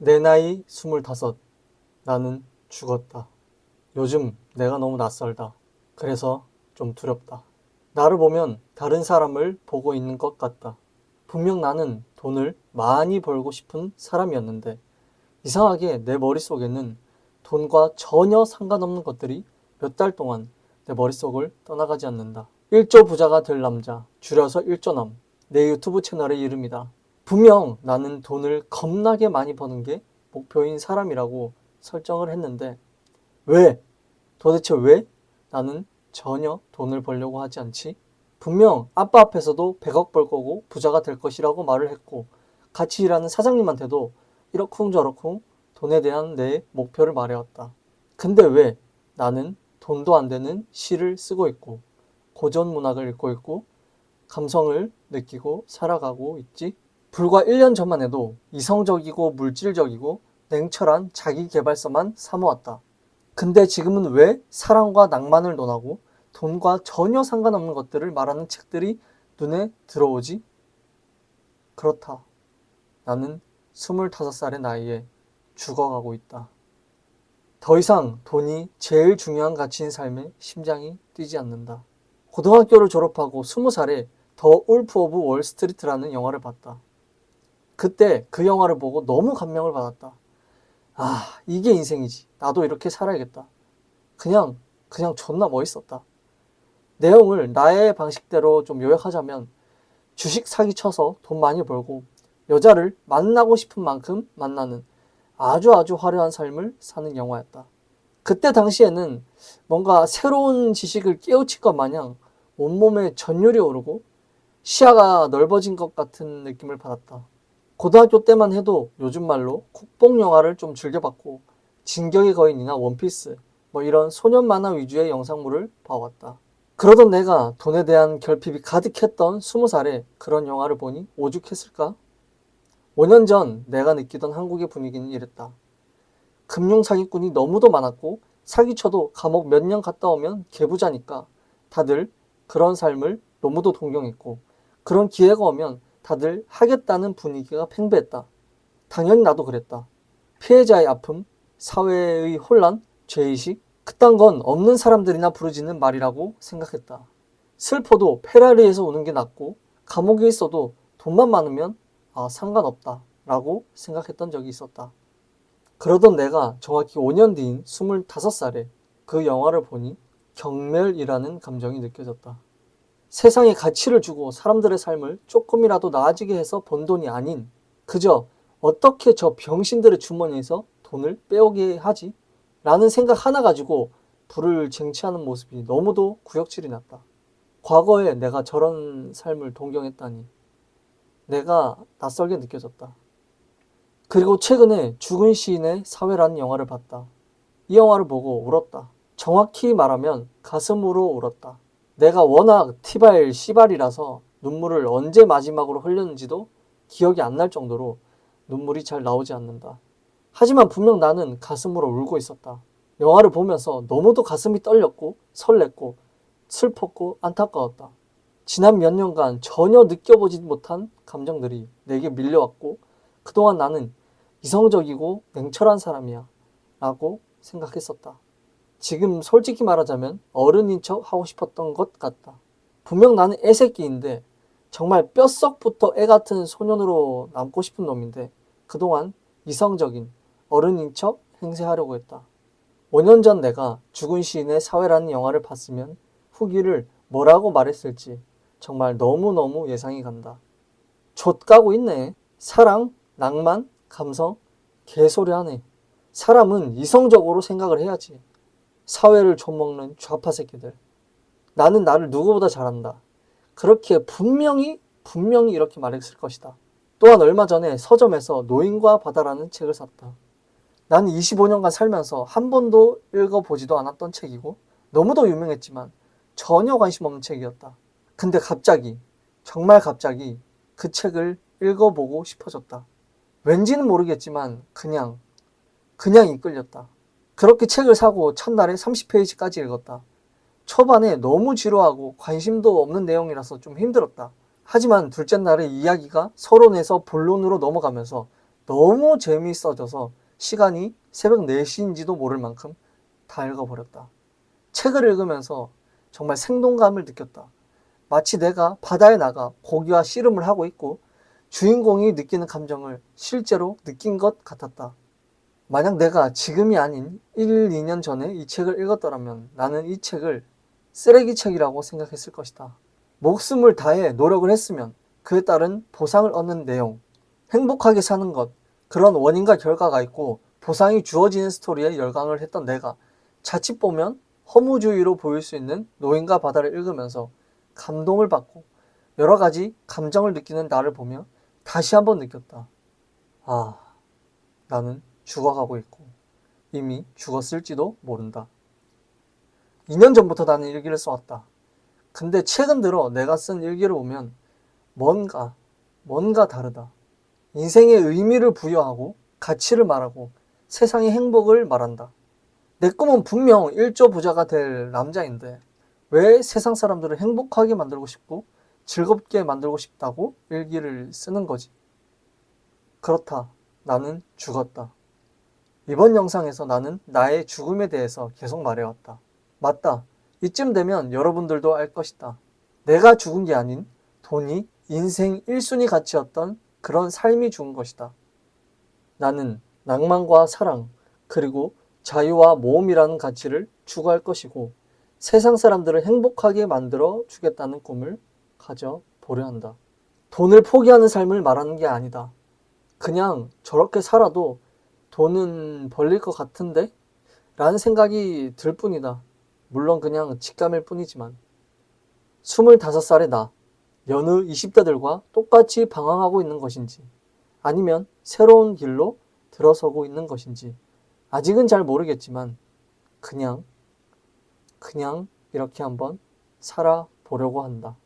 내 나이 25. 나는 죽었다. 요즘 내가 너무 낯설다. 그래서 좀 두렵다. 나를 보면 다른 사람을 보고 있는 것 같다. 분명 나는 돈을 많이 벌고 싶은 사람이었는데 이상하게 내 머릿속에는 돈과 전혀 상관없는 것들이 몇 달 동안 내 머릿속을 떠나가지 않는다. 1조 부자가 될 남자, 줄여서 1조남. 내 유튜브 채널의 이름이다. 분명 나는 돈을 겁나게 많이 버는 게 목표인 사람이라고 설정을 했는데 왜? 도대체 왜? 나는 전혀 돈을 벌려고 하지 않지? 분명 아빠 앞에서도 100억 벌 거고 부자가 될 것이라고 말을 했고 같이 일하는 사장님한테도 이러쿵저러쿵 돈에 대한 내 목표를 말해왔다. 근데 왜 나는 돈도 안 되는 시를 쓰고 있고 고전 문학을 읽고 있고 감성을 느끼고 살아가고 있지? 불과 1년 전만 해도 이성적이고 물질적이고 냉철한 자기계발서만 사모았다. 근데 지금은 왜 사랑과 낭만을 논하고 돈과 전혀 상관없는 것들을 말하는 책들이 눈에 들어오지? 그렇다. 나는 25살의 나이에 죽어가고 있다. 더 이상 돈이 제일 중요한 가치인 삶에 심장이 뛰지 않는다. 고등학교를 졸업하고 20살에 더 울프 오브 월스트리트라는 영화를 봤다. 그때 그 영화를 보고 너무 감명을 받았다. 아, 이게 인생이지. 나도 이렇게 살아야겠다. 그냥 존나 멋있었다. 내용을 나의 방식대로 좀 요약하자면 주식 사기 쳐서 돈 많이 벌고 여자를 만나고 싶은 만큼 만나는 아주 화려한 삶을 사는 영화였다. 그때 당시에는 뭔가 새로운 지식을 깨우칠 것 마냥 온몸에 전율이 오르고 시야가 넓어진 것 같은 느낌을 받았다. 고등학교 때만 해도 요즘 말로 국뽕 영화를 좀 즐겨봤고 진격의 거인이나 원피스 뭐 이런 소년 만화 위주의 영상물을 봐왔다. 그러던 내가 돈에 대한 결핍이 가득했던 20살에 그런 영화를 보니 오죽했을까? 5년 전 내가 느끼던 한국의 분위기는 이랬다. 금융 사기꾼이 너무도 많았고 사기쳐도 감옥 몇 년 갔다 오면 개부자니까 다들 그런 삶을 너무도 동경했고 그런 기회가 오면 다들 하겠다는 분위기가 팽배했다. 당연히 나도 그랬다. 피해자의 아픔, 사회의 혼란, 죄의식, 그딴 건 없는 사람들이나 부르짖는 말이라고 생각했다. 슬퍼도 페라리에서 오는 게 낫고 감옥에 있어도 돈만 많으면 상관없다 라고 생각했던 적이 있었다. 그러던 내가 정확히 5년 뒤인 25살에 그 영화를 보니 경멸이라는 감정이 느껴졌다. 세상에 가치를 주고 사람들의 삶을 조금이라도 나아지게 해서 번 돈이 아닌 그저 어떻게 저 병신들의 주머니에서 돈을 빼오게 하지? 라는 생각 하나 가지고 불을 쟁취하는 모습이 너무도 구역질이 났다. 과거에 내가 저런 삶을 동경했다니 내가 낯설게 느껴졌다. 그리고 최근에 죽은 시인의 사회라는 영화를 봤다. 이 영화를 보고 울었다. 정확히 말하면 가슴으로 울었다. 내가 워낙 티발 씨발이라서 눈물을 언제 마지막으로 흘렸는지도 기억이 안 날 정도로 눈물이 잘 나오지 않는다. 하지만 분명 나는 가슴으로 울고 있었다. 영화를 보면서 너무도 가슴이 떨렸고 설렜고 슬펐고 안타까웠다. 지난 몇 년간 전혀 느껴보지 못한 감정들이 내게 밀려왔고 그동안 나는 이성적이고 냉철한 사람이야 라고 생각했었다. 지금 솔직히 말하자면 어른인 척 하고 싶었던 것 같다. 분명 나는 애새끼인데 정말 뼛속부터 애 같은 소년으로 남고 싶은 놈인데 그동안 이성적인 어른인 척 행세하려고 했다. 5년 전 내가 죽은 시인의 사회라는 영화를 봤으면 후기를 뭐라고 말했을지 정말 너무너무 예상이 간다. 좆까고 있네. 사랑, 낭만, 감성, 개소리 하네. 사람은 이성적으로 생각을 해야지. 사회를 좀먹는 좌파 새끼들. 나는 나를 누구보다 잘한다. 그렇게 분명히 이렇게 말했을 것이다. 또한 얼마 전에 서점에서 노인과 바다라는 책을 샀다. 나는 25년간 살면서 한 번도 읽어보지도 않았던 책이고 너무도 유명했지만 전혀 관심 없는 책이었다. 근데 갑자기 정말 갑자기 그 책을 읽어보고 싶어졌다. 왠지는 모르겠지만 그냥 이끌렸다. 그렇게 책을 사고 첫날에 30페이지까지 읽었다. 초반에 너무 지루하고 관심도 없는 내용이라서 좀 힘들었다. 하지만 둘째 날에 이야기가 서론에서 본론으로 넘어가면서 너무 재미있어져서 시간이 새벽 4시인지도 모를 만큼 다 읽어버렸다. 책을 읽으면서 정말 생동감을 느꼈다. 마치 내가 바다에 나가 고기와 씨름을 하고 있고 주인공이 느끼는 감정을 실제로 느낀 것 같았다. 만약 내가 지금이 아닌 1, 2년 전에 이 책을 읽었더라면 나는 이 책을 쓰레기책이라고 생각했을 것이다. 목숨을 다해 노력을 했으면 그에 따른 보상을 얻는 내용, 행복하게 사는 것, 그런 원인과 결과가 있고 보상이 주어지는 스토리에 열광을 했던 내가 자칫 보면 허무주의로 보일 수 있는 노인과 바다를 읽으면서 감동을 받고 여러 가지 감정을 느끼는 나를 보며 다시 한번 느꼈다. 아, 나는 죽어가고 있고 이미 죽었을지도 모른다. 2년 전부터 나는 일기를 써왔다. 근데 최근 들어 내가 쓴 일기를 보면 뭔가 다르다. 인생의 의미를 부여하고 가치를 말하고 세상의 행복을 말한다. 내 꿈은 분명 일조 부자가 될 남자인데 왜 세상 사람들을 행복하게 만들고 싶고 즐겁게 만들고 싶다고 일기를 쓰는 거지? 그렇다. 나는 죽었다. 이번 영상에서 나는 나의 죽음에 대해서 계속 말해왔다. 맞다. 이쯤 되면 여러분들도 알 것이다. 내가 죽은 게 아닌 돈이 인생 1순위 가치였던 그런 삶이 죽은 것이다. 나는 낭만과 사랑, 그리고 자유와 모험이라는 가치를 추구할 것이고 세상 사람들을 행복하게 만들어 주겠다는 꿈을 가져보려 한다. 돈을 포기하는 삶을 말하는 게 아니다. 그냥 저렇게 살아도 돈은 벌릴 것 같은데? 라는 생각이 들 뿐이다. 물론 그냥 직감일 뿐이지만. 25살의 나, 여느 20대들과 똑같이 방황하고 있는 것인지 아니면 새로운 길로 들어서고 있는 것인지 아직은 잘 모르겠지만 그냥 이렇게 한번 살아보려고 한다.